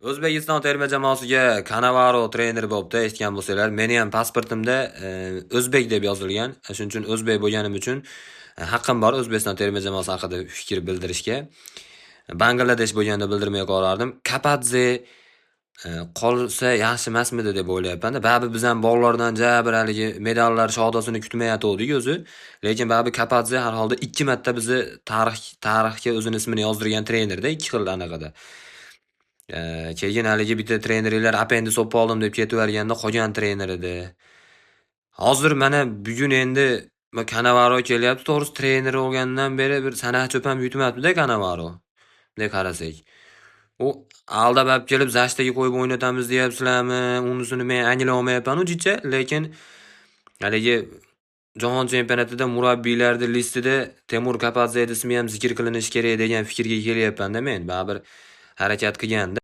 O'zbekiston terma jamoasiga Cannavaro trener bo'libdi, eshitgan bo'lsanglar. Meni ham pasportimda o'zbek deb yozilgan. Shuning uchun o'zbek bo'lganim uchun haqqim bor O'zbekiston terma jamoasi haqida fikr bildirishga. Bangladesh bo'lganda bildirmay qolardim. Kapadze qolsa yaxshi emasmidi deb o'ylayapman-da. Baribir biz ham bog'lardan bir haligi medallar shodosini kutmayotgandik o'zi. Lekin baribir Kapadze har holda 2 marta bizni tarixga o'zini ismini yozdirgan trenerda, 2 xil anaqada. Keyin haligi bitta trenerlar apendis olib oldim deb ketaverganda qolgan trener edi. Hozir mana bugun endi Cannavaro kelyapti. To'g'risi trener bo'lgandan beri bir sanachib ham yutmabdi-da Cannavaro. Bunday qarasak. U aldab olib kelib zashtaga qo'yib o'ynatamiz deyapsizlarmi? Unisini men anglay olmayapman ujicha, lekin haligi Jahon chempionatida murabbiylarning listida Temur Kapadze ismi ham zikr qilinishi kerak degan fikrga kelyapman-da men. Baribir harakat qilganda